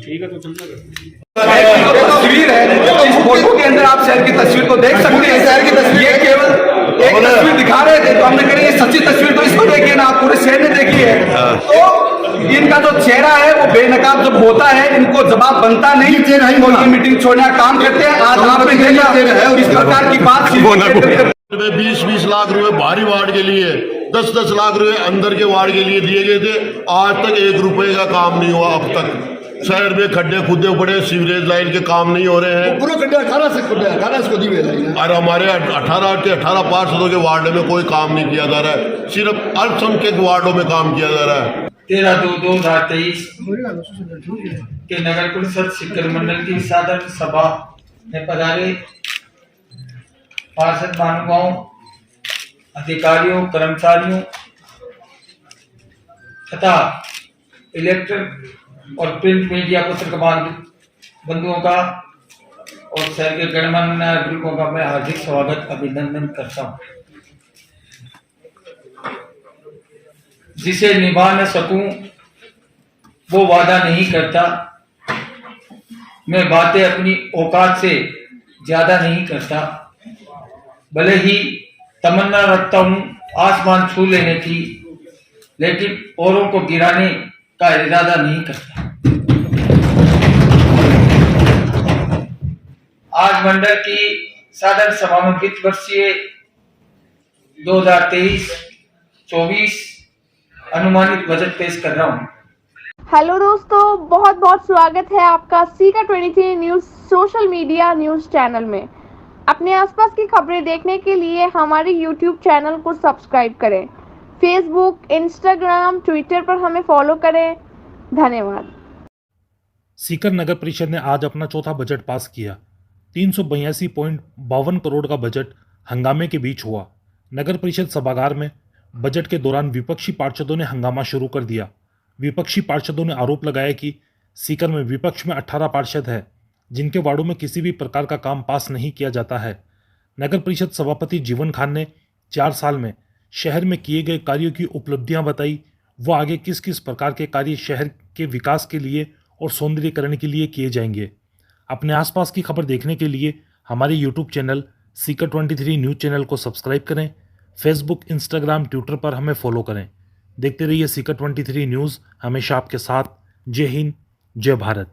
ठीक है तो चलता तस्वीर है, इस फोटो के अंदर आप शहर की तस्वीर को देख सकते हैं। शहर की तस्वीर, ये केवल एक तस्वीर दिखा रहे थे तो हमने कहा ये सच्ची तस्वीर तो इसको देखिए ना, आप पूरे शहर ने देखी है। तो इनका जो चेहरा है वो बेनकाब जब होता है, इनको जवाब बनता नहीं, वो ये मीटिंग छोड़ने का काम करते हैं। आज आपने देखा इस प्रकार की बात 20-20 लाख रुपए बाहरी वार्ड के लिए, 10-10 लाख रुपए अंदर के वार्ड के लिए दिए गए थे। आज तक 1 रुपए का काम नहीं हुआ। अब तक शहर में खड्डे खुदे पड़े, सीवरेज लाइन के काम नहीं हो रहे हैं। पूरे खड्डे 18 से खुदे 18 को दिए लाइन, और हमारे 18 पार्षदों के वार्ड में कोई काम नहीं किया जा रहा है। सिर्फ अल्पसंख्यक वार्डों में काम किया जा रहा है। 13/2/2023 के नगर परिषद सीकर मंडल की साधारण सभा में पधारे पार्षद महानुभावों, अधिकारियों, कर्मचारियों तथा इलेक्ट्रिक और प्रिंट मीडिया पत्रकार बंधुओं का और शहर के गणमान्य नागरिकों का मैं हार्दिक स्वागत अभिनंदन करता हूं। जिसे निभा न सकूं वो वादा नहीं करता। मैं बातें अपनी औकात से ज्यादा नहीं करता। भले ही तमन्ना रखता हूं आसमान छू लेने की, लेकिन औरों को गिराने का इरादा नहीं करता। आज मंडल की साधारण सभा में वित्त वर्षीय 2023-24 अनुमानित बजट पेश कर रहा हूं। हेलो दोस्तों, बहुत बहुत स्वागत है आपका Sikar 23 news social media news channel में। अपने आसपास की खबरें देखने के लिए हमारे यूट्यूब चैनल को सब्सक्राइब करें। फेसबुक, इंस्टाग्राम, ट्विटर पर हमें फॉलो करें। धन्यवाद। सीकर नगर परिषद ने आज अपना चौथा बजट पास किया। 382.52 करोड़ का बजट हंगामे के बीच हुआ। नगर परिषद सभागार में बजट के दौरान विपक्षी पार्षदों ने हंगामा शुरू कर दिया। विपक्षी पार्षदों ने आरोप लगाया कि सीकर में विपक्ष में 18 पार्षद हैं जिनके वार्डों में किसी भी प्रकार का काम पास नहीं किया जाता है। नगर परिषद सभापति जीवन खान ने 4 साल में शहर में किए गए कार्यों की उपलब्धियां बताई। वो आगे किस किस प्रकार के कार्य शहर के विकास के लिए और सौंदर्यीकरण के लिए किए जाएंगे। अपने आसपास की खबर देखने के लिए हमारे YouTube channel Sikar 23 news channel को सब्सक्राइब करें। फेसबुक, इंस्टाग्राम, ट्विटर पर हमें फॉलो करें। देखते रहिए सीकर 23 न्यूज़, हमेशा आपके साथ। जय हिंद, जय भारत।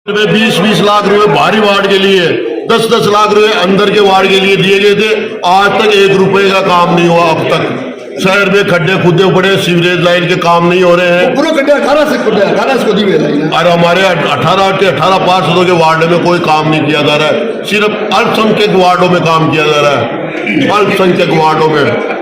20-20 लाख रुपए बाहरी वार्ड के लिए, 10-10 लाख रुपए अंदर के वार्ड के लिए दिए गए थे। आज तक 1 रुपए का काम नहीं हुआ। अब तक शहर में खड्डे खुदे पड़े, सीवरेज लाइन के काम नहीं हो रहे हैं। पूरे खड्डे 18 से खुदे 18 को दिए लाइन, और हमारे 18 पार्षदों के वार्ड में कोई काम नहीं किया जा रहा है। सिर्फ अल्पसंख्यक वार्डों में काम किया जा रहा है। अल्पसंख्यक वार्डों में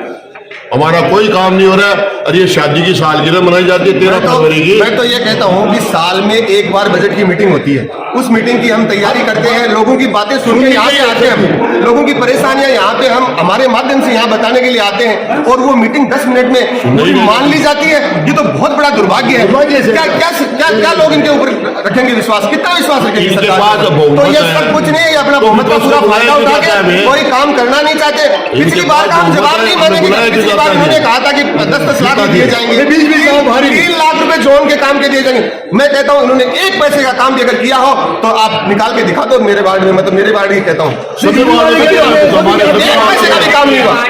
हमारा कोई काम नहीं हो रहा है। और ये शादी की सालगिरह मनाई जाती है 13 फरवरी की। मैं तो ये कहता हूँ कि साल में एक बार बजट की मीटिंग होती है। उस मीटिंग की हम तैयारी करते हैं, लोगों की बातें सुनने यहाँ पे आते हैं, लोगों की परेशानियां यहाँ पे हम हमारे माध्यम से यहाँ बताने के लिए आते हैं, और वो मीटिंग 10 मिनट में पूरी मान ली जाती है। ये तो बहुत बड़ा दुर्भाग्य है। क्या लोग इनके ऊपर रखेंगे विश्वास? कितना विश्वास रखेंगे सरकार? तो ये सब कुछ नहीं है, अपना बहुमत का पूरा फायदा उठा के कोई काम करना नहीं चाहते। पिछली बार का हम जवाब नहीं मानेंगे। बार इन्होंने कहा था कि 10-10 लाख दिए जाएंगे, 3 लाख रुपए जोन के काम के दिए जाएंगे। मैं कहता हूँ इन्होंने 1 पैसे का काम भी अगर किया हो तो आप निकाल के दिखा दो मेरे वार्ड में, मतलब मेरे वार्ड ही कहता हूँ 1 पैसे का भी काम नहीं हुआ।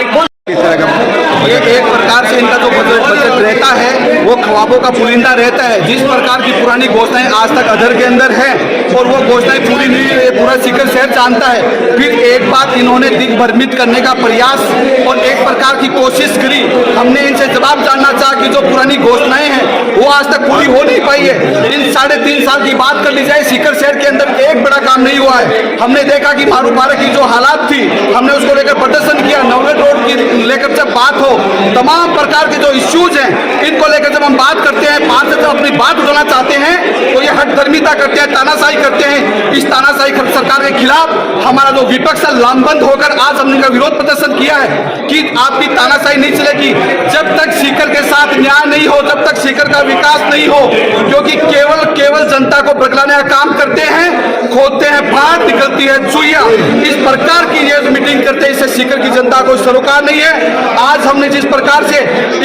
ये एक प्रकार से इनका जो बजट रहता है वो ख्वाबों का पुलिंदा रहता है। जिस प्रकार की पुरानी घोषणाएं आज तक अधर के अंदर है और वो घोषणाएं पूरी नहीं हुई, पूरा सीकर शहर जानता है। फिर एक बार इन्होंने दिग्भ्रमित करने का प्रयास और एक प्रकार की कोशिश करी। हमने इनसे जवाब जानना चाहा कि जो पुरानी घोषणाएं हैं वो आज तक पूरी हो नहीं पाई है। इन 3.5 साल की बात कर ली जाए, सीकर शहर के अंदर एक बड़ा काम नहीं हुआ है। हमने देखा कि मारू पारा की जो हालात थी, हमने उसको लेकर प्रदर्शन किया। नवगढ़ रोड की लेकर जब बात हो, तमाम प्रकार के जो इश्यूज हैं इनको लेकर जब हम बात करते हैं, बात से जब अपनी बात उठाना चाहते हैं तो ये हठधर्मिता करते हैं, तानाशाही करते हैं। इस तानाशाही सरकार के खिलाफ हमारा जो विपक्ष है लामबंद होकर आज हमने का विरोध प्रदर्शन किया है कि आपकी तानाशाही नहीं चलेगी जब तक सीकर के साथ न्याय नहीं हो, जब तक सीकर का विकास नहीं हो। क्योंकि केवल जनता को बरगलाने का काम करते हैं, खोदते हैं फाड़, निकलती है चुईया। इस प्रकार की ये मीटिंग करते हैं, इससे सीकर की जनता को सरोकार नहीं है। आज हमने जिस प्रकार से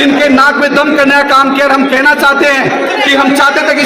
इनके नाक में दम करने का काम किया, हम कहना चाहते हैं कि हम चाहते थे कि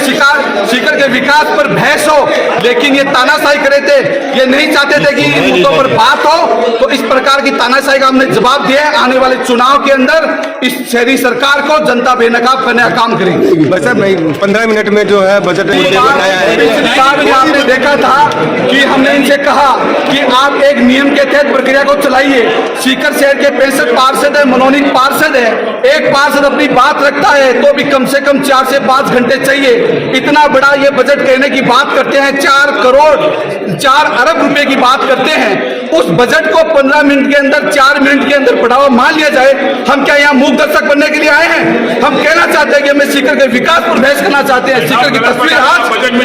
सीकर के विकास पर बहस हो, लेकिन ये तानाशाही करे थे। ये नहीं चाहते थे कि इन मुद्दों पर बात हो। तो इस प्रकार की तानाशाही का हमने जवाब दिया है। आने वाले चुनाव के अंदर इस शहरी सरकार को जनता बेनकाब करने का काम करेगी। बस सर मैं 15 मिनट में जो है बजट बताया है। पिछली बार भी आपने देखा था कि हमने इनसे कहा कि आप एक नियम के तहत प्रक्रिया को चलाइए। सीकर शहर के 65 पार्षद है, मनोनीत पार्षद है। एक पार्षद अपनी बात रखता है तो भी कम से कम 4 से 5 घंटे चाहिए। इतना बड़ा ये बजट कहने की बात करते हैं, 4 करोड़ 4 अरब रुपए की बात करते हैं। उस बजट को 15 मिनट के अंदर, 4 मिनट के अंदर बढ़ावा मान लिया जाए। हम क्या यहाँ मूक दर्शक बनने के लिए आए हैं? हम कहना चाहते हैं कि हमें सीकर के विकास पर बहस करना चाहते हैं। सीकर की तस्वीर आज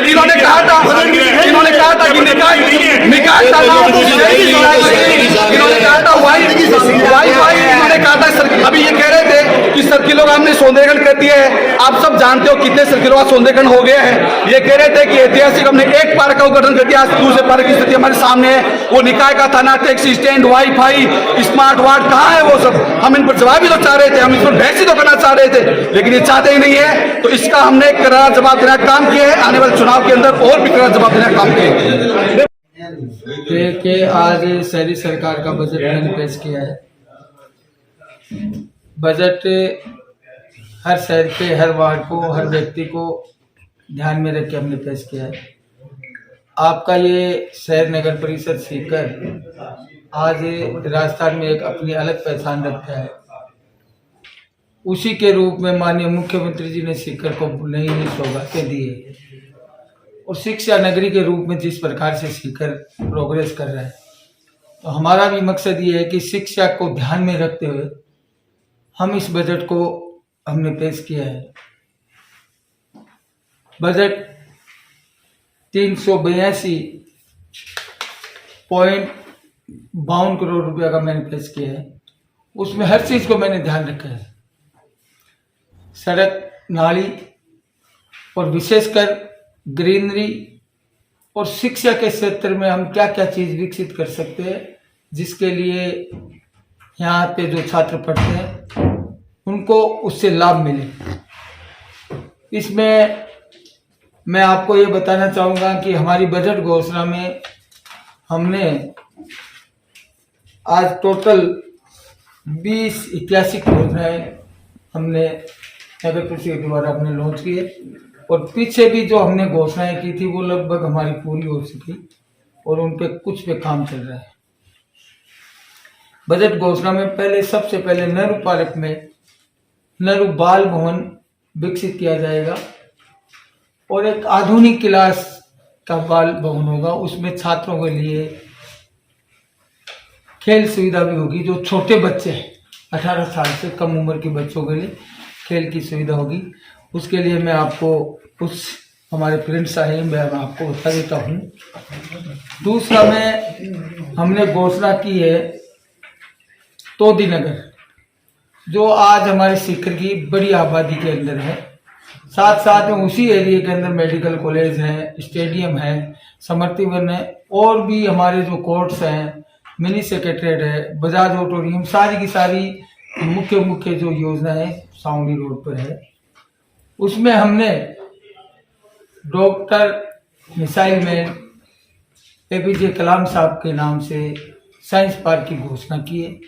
इन्होंने कहा था कि निकाय इन्होंने कहा था वाई इन्होंने कहा था अभी ये कह रहे थे कि सर्किलों का हमने सौंदर्यीकरण कर दिया है। आप सब जानते हो कितने सर्किलों का सौंदर्यीकरण हो गया है। ये कह रहे थे कि ऐतिहासिक हमने एक पार्क का गठन कर दिया, आज दूसरे पार्क की स्थिति हमारे सामने है। वो निकाय का थाना, taxi stand, wifi, smart ward कहाँ है वो सब? हम इन पर जवाब ही तो चाह रहे थे, हम इस पर बहस ही तो करना चाह रहे थे, लेकिन ये चाहते ही नहीं है। तो इसका हमने करारा जवाब देने का काम किया है। आने वाले चुनाव के अंदर और भी करारा जवाब देने का काम किया है। कि आज शहरी सरकार का बजट मैंने पेश किया है। बजट हर शहर के हर वार्ड को, हर व्यक्ति को ध्यान में रख के हमने पेश किया है। आपका ये शहर नगर परिषद सीकर आज राजस्थान में एक अपनी अलग पहचान रखता है। उसी के रूप में माननीय मुख्यमंत्री जी ने सीकर को नई नई सौगातें दी है और शिक्षा नगरी के रूप में जिस प्रकार से सीकर प्रोग्रेस कर रहा है, तो हमारा भी मकसद ये है कि शिक्षा को ध्यान में रखते हुए हम इस बजट को हमने पेश किया है। बजट 382.52 करोड़ रुपया का मैंने पेश किया है। उसमें हर चीज को मैंने ध्यान रखा है। सड़क, नाली और विशेषकर ग्रीनरी और शिक्षा के क्षेत्र में हम क्या क्या चीज विकसित कर सकते हैं, जिसके लिए यहाँ पे जो छात्र पढ़ते हैं उनको उससे लाभ मिले। इसमें मैं आपको ये बताना चाहूँगा कि हमारी बजट घोषणा में हमने आज टोटल 20 ऐतिहासिक योजनाएं हमने नगर परिषद के द्वारा अपने लॉन्च किए और पीछे भी जो हमने घोषणाएं की थी वो लगभग हमारी पूरी हो चुकी और उन पे कुछ पे काम चल रहा है। बजट घोषणा में सबसे पहले नेहरू पार्क में नेहरू बाल भवन विकसित किया जाएगा और एक आधुनिक क्लास का बाल भवन होगा। उसमें छात्रों के लिए खेल सुविधा भी होगी। जो छोटे बच्चे हैं 18 साल से कम उम्र के बच्चों के लिए खेल की सुविधा होगी। उसके लिए मैं आपको कुछ हमारे फ्रेंड्स आए, मैं आपको बता देता हूँ। दूसरा में हमने घोषणा की है तोदी नगर, जो आज हमारे सीकर की बड़ी आबादी के अंदर है। साथ साथ में उसी एरिया के अंदर मेडिकल कॉलेज है, स्टेडियम है, समृति वन है और भी हमारे जो कोर्ट्स हैं, मिनी सेक्रेटरीट है, बजाज ऑडिटोरियम, सारी की सारी मुख्य जो योजना है सावंगी रोड पर है, उसमें हमने डॉक्टर मिसाइल मैन APJ कलाम साहब के नाम से साइंस पार्क की घोषणा की है।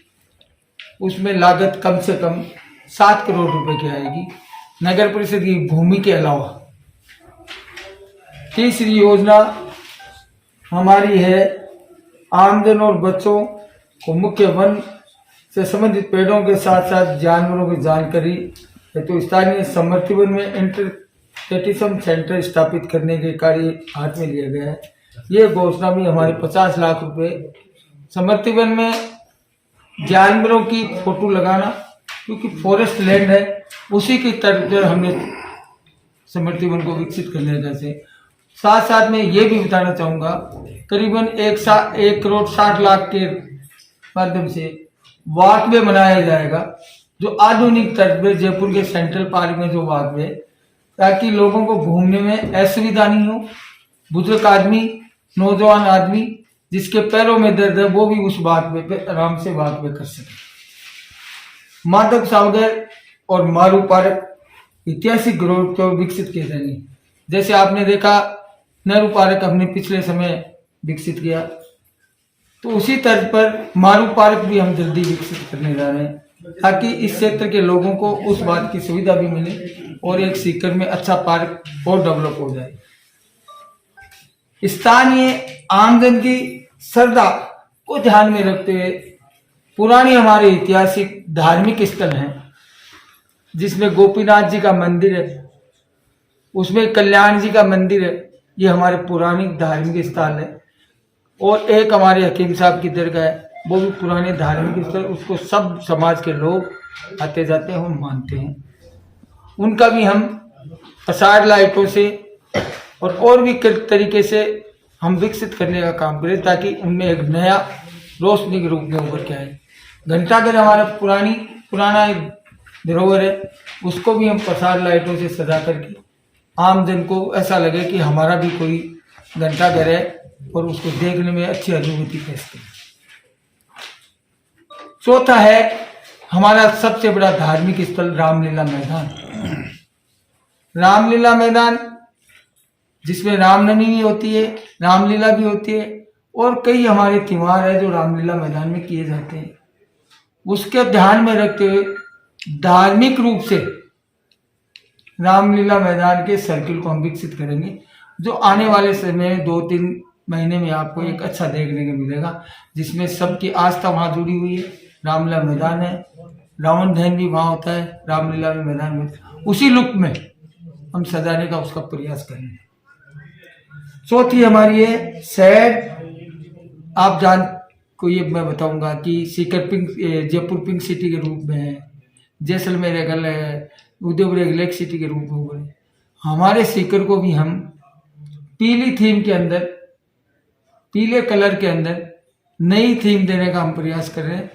उसमें लागत कम से कम 7 करोड़ रुपए की आएगी, नगर परिषद की भूमि के अलावा। तीसरी योजना हमारी है आमजन और बच्चों को मुख्य वन से संबंधित पेड़ों के साथ साथ जानवरों की जानकारी तो स्थानीय समृद्धि वन में इंटरप्रेटिज्म सेंटर स्थापित करने के कार्य हाथ में लिया गया है। ये घोषणा भी हमारे 50 लाख रुपए समृद्धि वन में जानवरों की फोटो लगाना, क्योंकि फॉरेस्ट लैंड है, उसी की तर्ज पर हमने समृद्धि वन को विकसित करने का से साथ साथ में ये भी बताना चाहूँगा, करीबन 1 करोड़ 60 लाख के माध्यम से वॉकवे बनाया जाएगा, जो आधुनिक तर्ज पर जयपुर के सेंट्रल पार्क में जो वॉकवे, ताकि लोगों को घूमने में असुविधा नहीं हो। बुजुर्ग आदमी, नौजवान आदमी जिसके पैरों में दर्द है वो भी उस वॉकवे पे आराम से वॉकवे कर सके। माधव सागर और मारू पार्क ऐतिहासिक ग्रोथ को विकसित किए जाएंगे। जैसे आपने देखा नेहरू पार्क हमने पिछले समय विकसित किया, तो उसी तर्ज पर मारू पार्क भी हम जल्दी विकसित करने जा रहे हैं, ताकि इस क्षेत्र के लोगों को उस बात की सुविधा भी मिले और एक सीकर में अच्छा पार्क और डेवलप हो जाए। स्थानीय आमजन की श्रद्धा को ध्यान में रखते हुए पुरानी हमारे ऐतिहासिक धार्मिक स्थल हैं, जिसमें गोपीनाथ जी का मंदिर है, उसमें कल्याण जी का मंदिर है, ये हमारे पुरानी धार्मिक स्थल है। और एक हमारे हकीम साहब की दरगाह है, वो भी पुराने धार्मिक स्थल, उसको सब समाज के लोग आते जाते हैं और मानते हैं। उनका भी हम प्रसार लाइटों से और भी तरीके से हम विकसित करने का काम करें, ताकि उनमें एक नया रोशनी के रूप में उभर के आए। घंटाघर हमारा पुराना एक धरोहर है, उसको भी हम प्रसार लाइटों से सजा करके आम जन को ऐसा लगे कि हमारा भी कोई घंटाघर है और उसको देखने में अच्छी अनुभूति करते हैं। चौथा है हमारा सबसे बड़ा धार्मिक स्थल रामलीला मैदान। रामलीला मैदान जिसमें रामनवमी भी होती है, रामलीला भी होती है, और कई हमारे त्योहार है जो रामलीला मैदान में किए जाते हैं। उसके ध्यान में रखते हुए धार्मिक रूप से रामलीला मैदान के सर्किल को हम विकसित करेंगे, जो आने वाले समय में 2-3 महीने में आपको एक अच्छा देखने को मिलेगा, जिसमें सबकी आस्था वहाँ जुड़ी हुई है। रामलीला मैदान है, रावण दहन भी वहाँ होता है रामलीला में मैदान में, उसी लुक में हम सजाने का उसका प्रयास करेंगे। चौथी हमारी है शहर, आप जान को ये मैं बताऊंगा कि Sikar pink Jaipur pink city के रूप में है, जैसलमेर एक अलग है, उदयपुर एक लेक सिटी के रूप में हुए। हमारे सीकर को भी हम पीली थीम के अंदर, पीले कलर के अंदर नई थीम देने का हम प्रयास कर रहे हैं,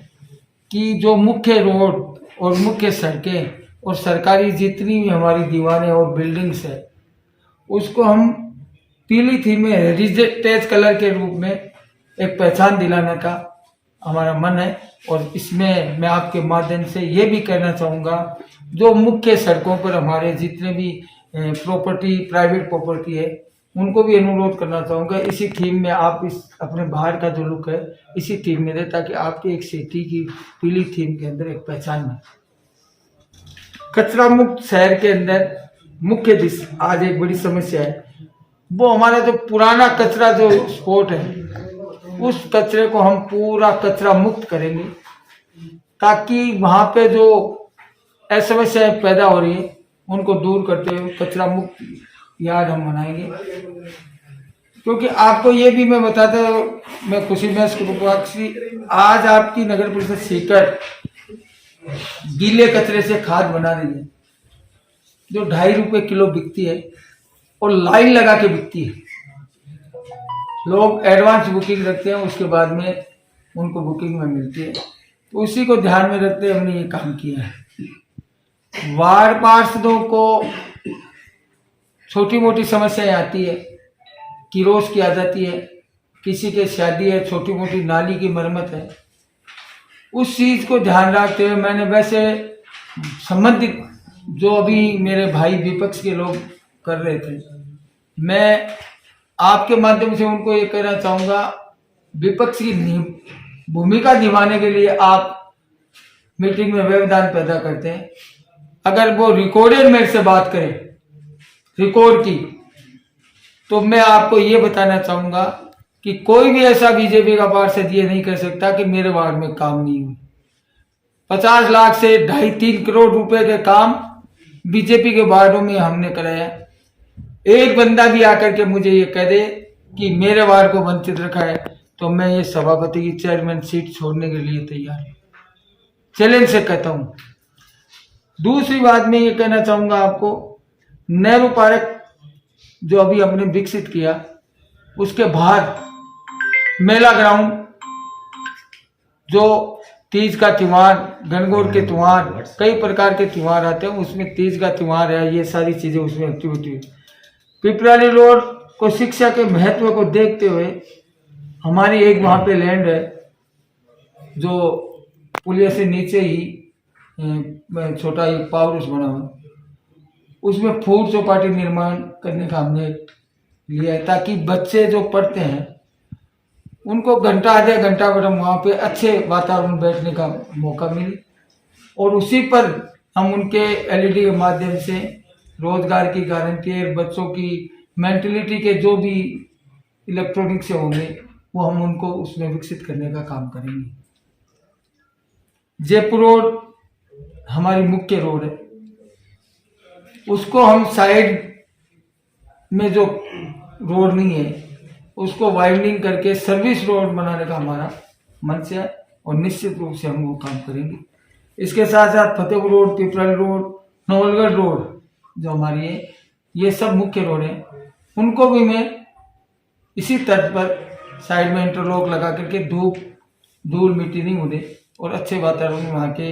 कि जो मुख्य रोड और मुख्य सड़कें और सरकारी जितनी भी हमारी दीवारें और बिल्डिंग्स है, उसको हम पीली थीम में हेरिटेज कलर के रूप में एक पहचान दिलाने का हमारा मन है। और इसमें मैं आपके माध्यम से ये भी कहना चाहूँगा, जो मुख्य सड़कों पर हमारे जितने भी प्रॉपर्टी, प्राइवेट प्रॉपर्टी है, उनको भी अनुरोध करना चाहूँगा इसी थीम में आप इस अपने बाहर का जो लुक है इसी थीम में दे, ताकि आपकी एक सिटी की पीली थीम के अंदर एक पहचान है। कचरा मुक्त शहर के अंदर मुख्य आज एक बड़ी समस्या है, वो हमारा जो पुराना कचरा जो स्पॉट है, उस कचरे को हम पूरा कचरा मुक्त करेंगे, ताकि वहाँ पे जो समस्याएं पैदा हो रही है उनको दूर करते हुए कचरा मुक्त याद हम मनाएंगे। क्योंकि आपको ये भी मैं बताता हूँ, मैं खुशी महसूस करूँगा कि आज आपकी नगर परिषद सीकर गीले कचरे से खाद बना रही है, जो 2.5 रुपये किलो बिकती है और लाइन लगा के बिकती है। लोग एडवांस बुकिंग रखते हैं, उसके बाद में उनको बुकिंग में मिलती है। तो उसी को ध्यान में रखते हुए हमने ये काम किया है। वार्ड पार्षदों को छोटी मोटी समस्याएं आती है, किरोस की आ जाती है, किसी के शादी है, छोटी मोटी नाली की मरम्मत है, उस चीज को ध्यान रखते हुए मैंने वैसे संबंधित जो अभी मेरे भाई विपक्ष के लोग कर रहे थे, मैं आपके माध्यम से उनको ये कहना चाहूंगा, विपक्ष की भूमिका निभाने के लिए आप मीटिंग में व्यवधान पैदा करते हैं। अगर वो रिकॉर्डेड मेरे से बात करें, रिकॉर्ड की, तो मैं आपको ये बताना चाहूंगा कि कोई भी ऐसा बीजेपी का पार्षद ये नहीं कह सकता कि मेरे वार्ड में काम नहीं हुए। 50 लाख से 2.5-3 करोड़ रुपए के काम बीजेपी के वार्डों में हमने कराया। एक बंदा भी आकर के मुझे ये कह दे कि मेरे वार्ड को वंचित रखा है, तो मैं ये सभापति की चेयरमैन सीट छोड़ने के लिए तैयार हूं। चैलेंज से कहता हूं। दूसरी बात मैं ये कहना चाहूंगा आपको, नेहरू पार्क जो अभी हमने विकसित किया, उसके बाहर मेला ग्राउंड, जो तीज का त्योहार, गणगौर के त्योहार, कई प्रकार के त्योहार आते हैं, उसमें तीज का त्योहार है, ये सारी चीजें उसमें एक्टिविटी। पिपराली रोड को शिक्षा के महत्व को देखते हुए हमारी एक वहां पे लैंड है जो पुलिया से नीचे ही छोटा एक पावर हाउस बना हुआ, उसमें फूड चौपाटी निर्माण करने का हमने लिया है, ताकि बच्चे जो पढ़ते हैं उनको घंटा आधा घंटा वहां पे अच्छे वातावरण बैठने का मौका मिले, और उसी पर हम उनके एलईडी के माध्यम से रोजगार की गारंटी है, बच्चों की मेंटलिटी के जो भी इलेक्ट्रॉनिक से होंगे वो हम उनको उसमें विकसित करने का काम करेंगे। जयपुर रोड हमारी मुख्य रोड है, उसको हम साइड में जो रोड नहीं है उसको वाइडनिंग करके सर्विस रोड बनाने का हमारा मंशा है, और निश्चित रूप से हम वो काम करेंगे। इसके साथ साथ Fatehpur road, Piprali road, Nawalgarh road जो हमारी है, ये सब मुख्य रोड हैं, उनको भी मैं इसी तर्ज पर साइड में इंटरलॉक लगा करके धूल मिट्टी नहीं उड़े और अच्छे वातावरण में वहाँ के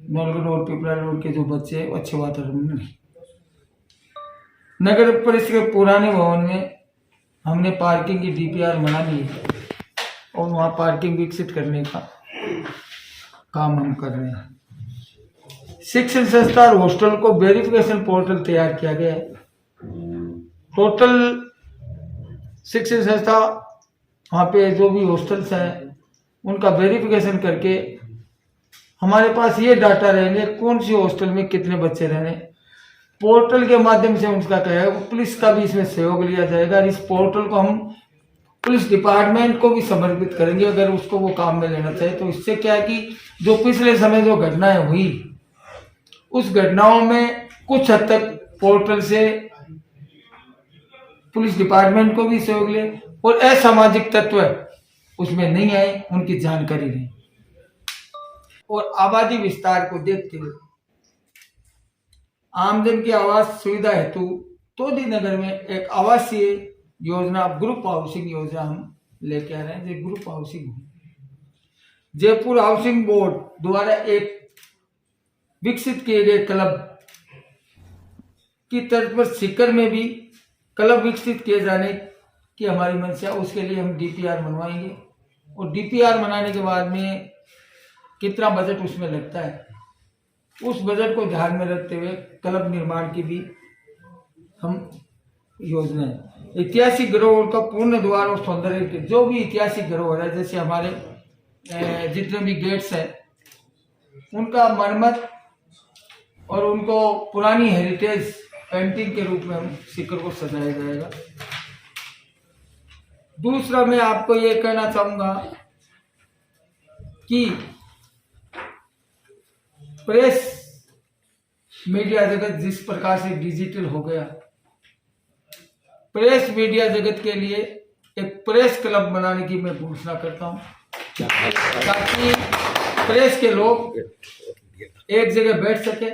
नवलगढ़ रोड, पिपराली रोड के जो बच्चे हैं वो अच्छे वातावरण में रहें। नगर परिषद के पुराने भवन में हमने पार्किंग की डीपीआर बना ली है और वहाँ पार्किंग विकसित करने का काम हम कर रहे हैं। शिक्षण संस्था और हॉस्टल को वेरिफिकेशन पोर्टल तैयार किया गया है। टोटल शिक्षण संस्था वहाँ पे जो भी हॉस्टल्स हैं उनका वेरिफिकेशन करके हमारे पास ये डाटा रहेंगे कौन सी हॉस्टल में कितने बच्चे रह रहे हैं। पोर्टल के माध्यम से उनका क्या है, पुलिस का भी इसमें सहयोग लिया जाएगा और इस पोर्टल को हम पुलिस डिपार्टमेंट को भी समर्पित करेंगे अगर उसको वो काम में लेना चाहे। तो इससे क्या है कि जो पिछले समय जो घटनाएं हुई उस घटनाओं में कुछ हद तक पोर्टल से पुलिस डिपार्टमेंट को भी सहयोग ले और असामाजिक तत्व उसमें नहीं आए, उनकी जानकारी रहे। और आबादी विस्तार को देखते हुए आमजन की आवास सुविधा हेतु तोदी नगर में एक आवासीय योजना, ग्रुप हाउसिंग योजना हम लेके आ रहे हैं। जो group housing Jaipur housing board द्वारा एक विकसित किए गए क्लब की तर्ज पर सीकर में भी क्लब विकसित किए जाने की हमारी मंशा, उसके लिए हम डीपीआर बनवाएंगे और डीपीआर बनाने के बाद में कितना बजट उसमें लगता है उस बजट को ध्यान में रखते हुए क्लब निर्माण की भी हम योजना है। ऐतिहासिक धरोहर का पूर्ण द्वार और सौंदर्य के जो भी ऐतिहासिक धरोहर है, जैसे हमारे जितने भी गेट्स हैं उनका मरम्मत और उनको पुरानी हेरिटेज पेंटिंग के रूप में हम सीकर को सजाया जाएगा। दूसरा मैं आपको ये कहना चाहूंगा कि प्रेस मीडिया जगत जिस प्रकार से डिजिटल हो गया, प्रेस मीडिया जगत के लिए एक प्रेस क्लब बनाने की मैं घोषणा करता हूं ताकि प्रेस के लोग एक जगह बैठ सके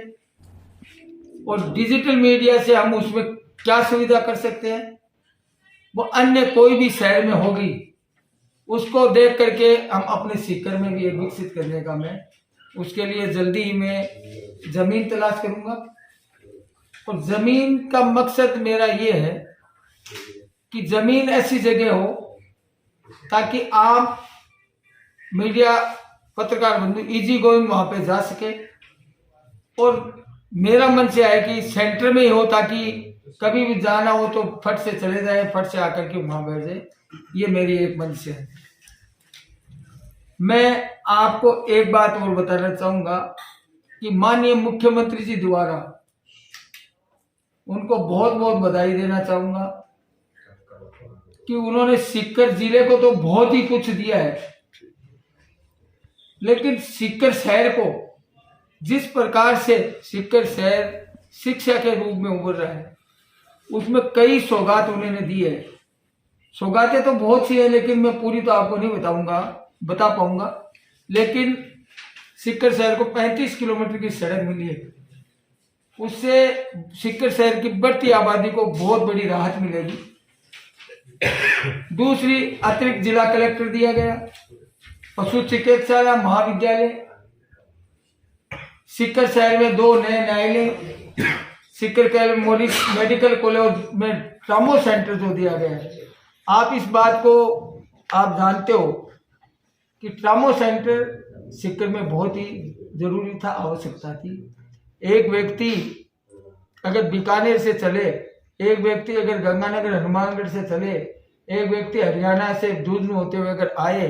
और डिजिटल मीडिया से हम उसमें क्या सुविधा कर सकते हैं वो अन्य कोई भी शहर में होगी उसको देख करके हम अपने सीकर में भी एक विकसित करने का मैं उसके लिए जल्दी ही मैं जमीन तलाश करूंगा। और जमीन का मकसद मेरा ये है कि जमीन ऐसी जगह हो ताकि आप मीडिया पत्रकार बंधु इजी गोइंग वहां पे जा सके। और मेरा मन से है कि सेंटर में ही हो, ताकि कभी भी जाना हो तो फट से चले जाए, फट से आकर के वहां बैठ जाए। ये मेरी एक मन से है। मैं आपको एक बात और बताना चाहूंगा कि माननीय मुख्यमंत्री जी द्वारा उनको बहुत बहुत बधाई देना चाहूंगा कि उन्होंने सीकर जिले को तो बहुत ही कुछ दिया है, लेकिन सीकर शहर को जिस प्रकार से सीकर शहर शिक्षा के रूप में उभर रहा है, उसमें कई सौगात उन्होंने दी है। सौगातें तो बहुत सी है, लेकिन मैं पूरी तो आपको नहीं बता पाऊंगा। लेकिन सीकर शहर को 35 किलोमीटर की सड़क मिली है, उससे सीकर शहर की बढ़ती आबादी को बहुत बड़ी राहत मिलेगी। दूसरी, अतिरिक्त जिला कलेक्टर दिया गया, पशु चिकित्सालय महाविद्यालय, सीकर शहर में 2 नए न्यायालय, सीकर मेडिकल कॉलेज में ट्रामा सेंटर जो दिया गया है। आप इस बात को आप जानते हो कि ट्रामा सेंटर सीकर में बहुत ही जरूरी था, आवश्यकता थी। एक व्यक्ति अगर बीकानेर से चले, एक व्यक्ति अगर गंगानगर हनुमानगढ़ से चले, एक व्यक्ति हरियाणा से झुंझुनू होते हुए अगर आए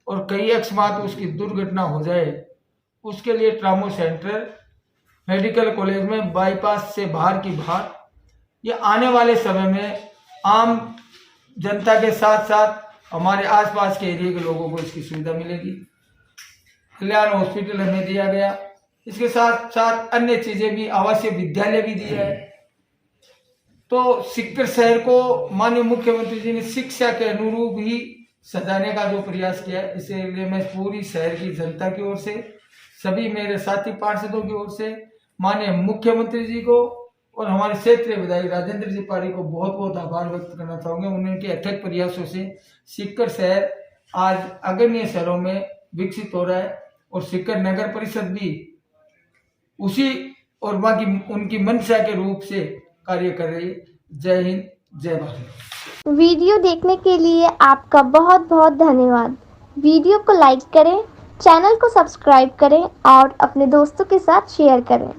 और कई अकस्मात उसकी दुर्घटना हो जाए, उसके लिए ट्रामा सेंटर मेडिकल कॉलेज में बाईपास से बाहर की बाहर, ये आने वाले समय में आम जनता के साथ साथ हमारे आसपास के एरिया के लोगों को इसकी सुविधा मिलेगी। कल्याण हॉस्पिटल हमें दिया गया, इसके साथ साथ अन्य चीजें भी, आवासीय विद्यालय भी दिया है। तो सीकर शहर को माननीय मुख्यमंत्री जी ने शिक्षा के अनुरूप ही सजाने का जो प्रयास किया है, इसलिए मैं पूरी शहर की जनता की ओर से, सभी मेरे साथी पार्षदों की ओर से माननीय मुख्यमंत्री जी को और हमारे क्षेत्रीय विधायक राजेंद्र जी पारी को बहुत बहुत आभार व्यक्त करना चाहूंगा। उनके अथक प्रयासों से सीकर शहर आज अग्रणी शहरों में विकसित हो रहा है और सीकर नगर परिषद भी उसी और उनकी मंशा के रूप से कार्य कर रही है। जय हिंद, जय भारत। वीडियो देखने के लिए आपका बहुत बहुत धन्यवाद। वीडियो को लाइक करें, चैनल को सब्सक्राइब करें और अपने दोस्तों के साथ शेयर करें।